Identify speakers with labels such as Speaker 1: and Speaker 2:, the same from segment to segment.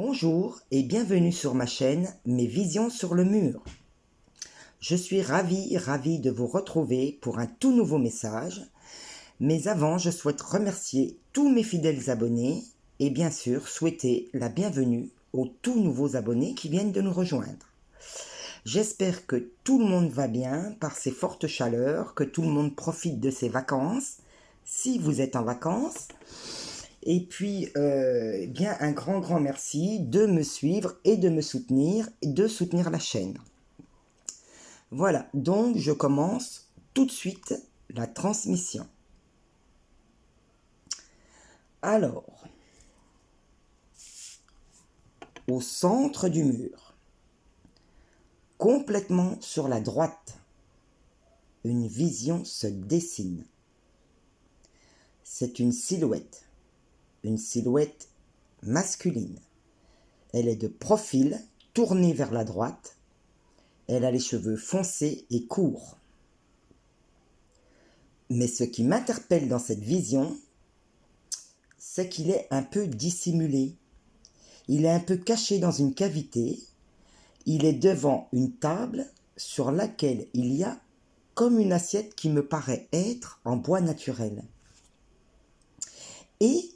Speaker 1: Bonjour et bienvenue sur ma chaîne Mes Visions sur le mur. Je suis ravie de vous retrouver pour un tout nouveau message. Mais avant, je souhaite remercier tous mes fidèles abonnés et bien sûr souhaiter la bienvenue aux tout nouveaux abonnés qui viennent de nous rejoindre. J'espère que tout le monde va bien par ces fortes chaleurs, que tout le monde profite de ses vacances, si vous êtes en vacances. Et puis, bien un grand merci de me suivre et de me soutenir et de soutenir la chaîne. Voilà, donc je commence tout de suite la transmission. Alors, au centre du mur, complètement sur la droite, une vision se dessine. C'est une silhouette masculine. Elle est de profil, tournée vers la droite. Elle a les cheveux foncés et courts. Mais ce qui m'interpelle dans cette vision, c'est qu'il est un peu dissimulé. Il est un peu caché dans une cavité. Il est devant une table sur laquelle il y a comme une assiette qui me paraît être en bois naturel. Et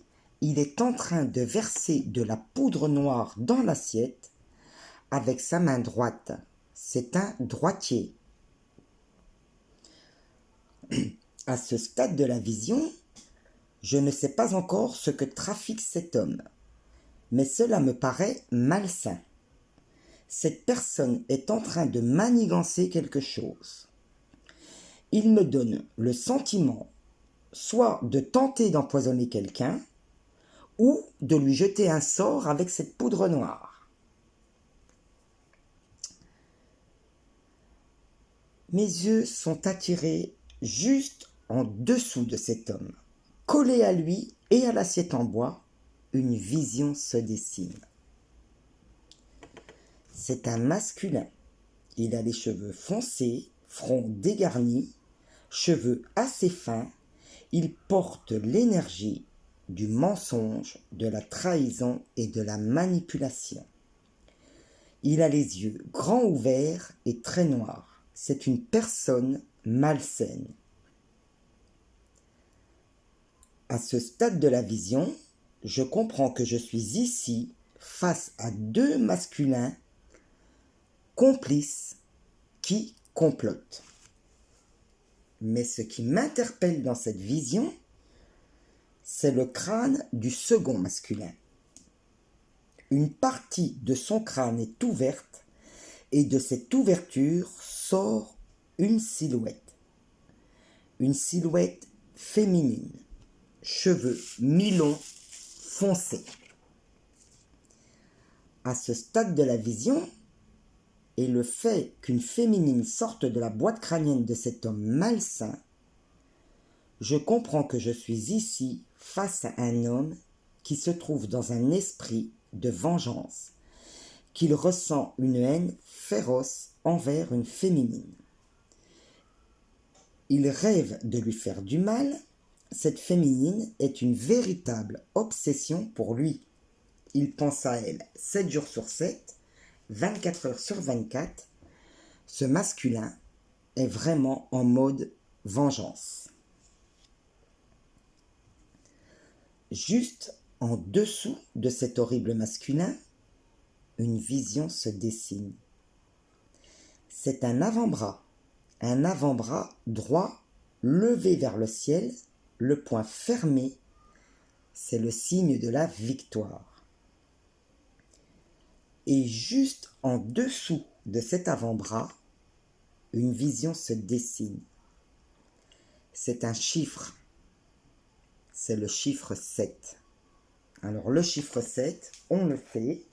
Speaker 1: il est en train de verser de la poudre noire dans l'assiette avec sa main droite. C'est un droitier. À ce stade de la vision, je ne sais pas encore ce que trafique cet homme, mais cela me paraît malsain. Cette personne est en train de manigancer quelque chose. Il me donne le sentiment soit de tenter d'empoisonner quelqu'un, ou de lui jeter un sort avec cette poudre noire. Mes yeux sont attirés juste en dessous de cet homme. Collé à lui et à l'assiette en bois, une vision se dessine. C'est un masculin. Il a les cheveux foncés, front dégarni, cheveux assez fins. Il porte l'énergie du mensonge, de la trahison et de la manipulation. Il a les yeux grands ouverts et très noirs. C'est une personne malsaine. À ce stade de la vision, je comprends que je suis ici face à deux masculins complices qui complotent. Mais ce qui m'interpelle dans cette vision, c'est le crâne du second masculin. Une partie de son crâne est ouverte et de cette ouverture sort une silhouette. Une silhouette féminine, cheveux mi-longs, foncés. À ce stade de la vision, et le fait qu'une féminine sorte de la boîte crânienne de cet homme malsain, je comprends que je suis ici face à un homme qui se trouve dans un esprit de vengeance, qu'il ressent une haine féroce envers une féminine. Il rêve de lui faire du mal. Cette féminine est une véritable obsession pour lui. Il pense à elle 7 jours sur 7, 24 heures sur 24. Ce masculin est vraiment en mode vengeance. Juste en dessous de cet horrible masculin, une vision se dessine. C'est un avant-bras droit levé vers le ciel, le poing fermé, c'est le signe de la victoire. Et juste en dessous de cet avant-bras, une vision se dessine. C'est un chiffre. C'est le chiffre 7. Alors le chiffre 7, on le sait,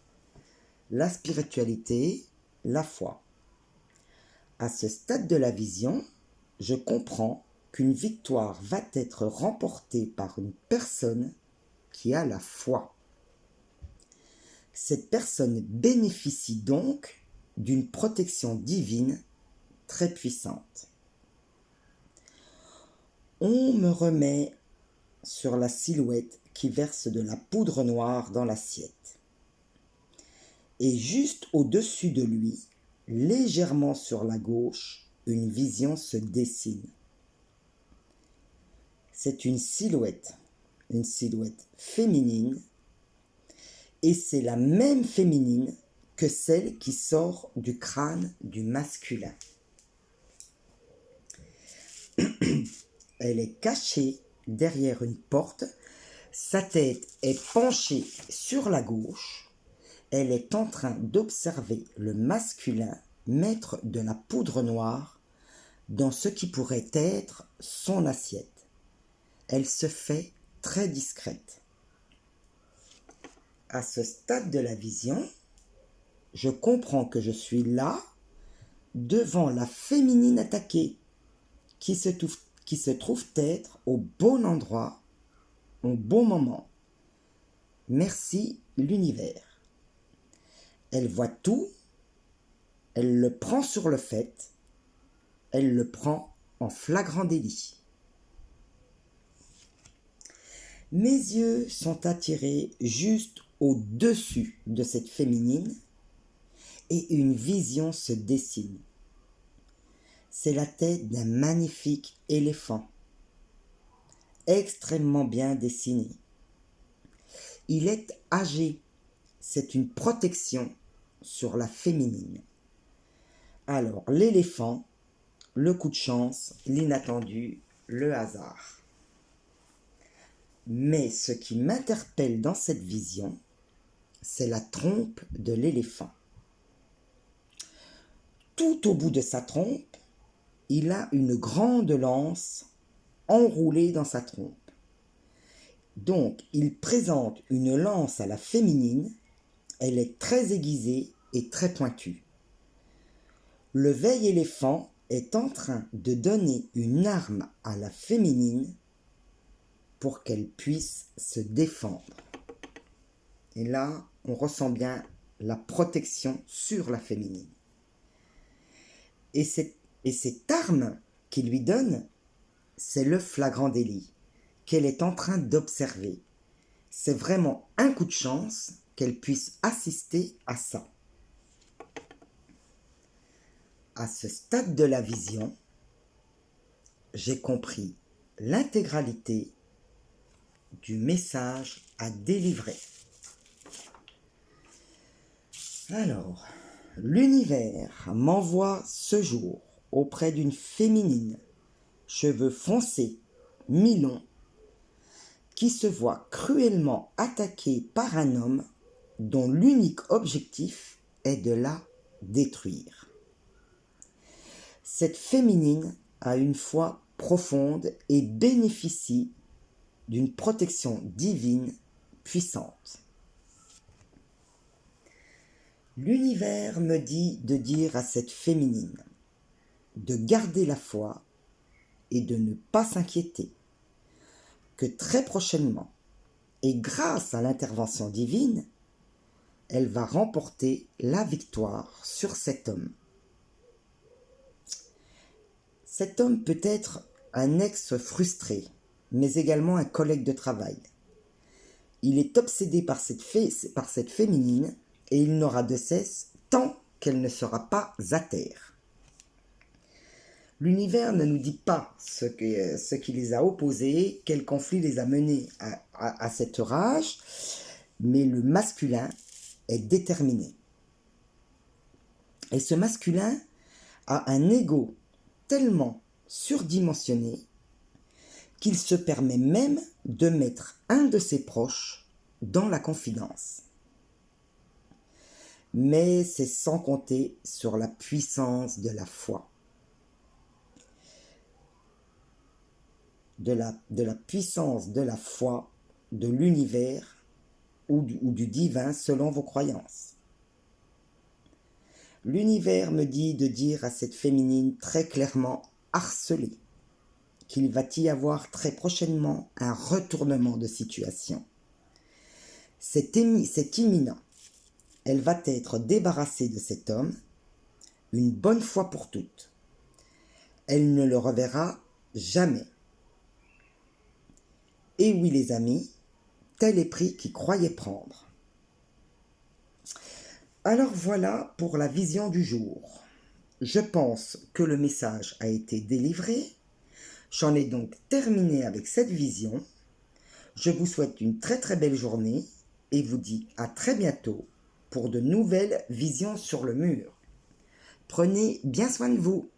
Speaker 1: la spiritualité, la foi. À ce stade de la vision, je comprends qu'une victoire va être remportée par une personne qui a la foi. Cette personne bénéficie donc d'une protection divine très puissante. On me remet sur la silhouette qui verse de la poudre noire dans l'assiette. Et juste au-dessus de lui, légèrement sur la gauche, une vision se dessine. C'est une silhouette féminine, et c'est la même féminine que celle qui sort du crâne du masculin. Elle est cachée derrière une porte, sa tête est penchée sur la gauche, elle est en train d'observer le masculin mettre de la poudre noire dans ce qui pourrait être son assiette. Elle se fait très discrète. À ce stade de la vision, je comprends que je suis là, devant la féminine attaquée, qui se trouve être au bon endroit, au bon moment. Merci l'univers. Elle voit tout, elle le prend sur le fait, elle le prend en flagrant délit. Mes yeux sont attirés juste au-dessus de cette féminine et une vision se dessine. C'est la tête d'un magnifique éléphant, extrêmement bien dessiné. Il est âgé, c'est une protection sur la féminine. Alors, l'éléphant, le coup de chance, l'inattendu, le hasard. Mais ce qui m'interpelle dans cette vision, c'est la trompe de l'éléphant. Tout au bout de sa trompe, il a une grande lance enroulée dans sa trompe. Donc, il présente une lance à la féminine, elle est très aiguisée et très pointue. Le vieil éléphant est en train de donner une arme à la féminine pour qu'elle puisse se défendre. Et là, on ressent bien la protection sur la féminine. Et cette arme qu'il lui donne, c'est le flagrant délit qu'elle est en train d'observer. C'est vraiment un coup de chance qu'elle puisse assister à ça. À ce stade de la vision, j'ai compris l'intégralité du message à délivrer. Alors, l'univers m'envoie ce jour auprès d'une féminine, cheveux foncés, mi-longs, qui se voit cruellement attaquée par un homme dont l'unique objectif est de la détruire. Cette féminine a une foi profonde et bénéficie d'une protection divine puissante. L'univers me dit de dire à cette féminine de garder la foi et de ne pas s'inquiéter, que très prochainement, et grâce à l'intervention divine, elle va remporter la victoire sur cet homme. Cet homme peut être un ex frustré, mais également un collègue de travail. Il est obsédé par cette féminine et il n'aura de cesse tant qu'elle ne sera pas à terre. L'univers ne nous dit pas ce qui les a opposés, quel conflit les a menés à cette rage, mais le masculin est déterminé. Et ce masculin a un ego tellement surdimensionné qu'il se permet même de mettre un de ses proches dans la confidence. Mais c'est sans compter sur la puissance de la foi. De la puissance de la foi, de l'univers ou du divin selon vos croyances. L'univers me dit de dire à cette féminine très clairement harcelée qu'il va y avoir très prochainement un retournement de situation. C'est imminent. Elle va être débarrassée de cet homme une bonne fois pour toutes. Elle ne le reverra jamais. Et oui les amis, tel est prix qu'il croyait prendre. Alors voilà pour la vision du jour. Je pense que le message a été délivré. J'en ai donc terminé avec cette vision. Je vous souhaite une très très belle journée et vous dis à très bientôt pour de nouvelles visions sur le mur. Prenez bien soin de vous.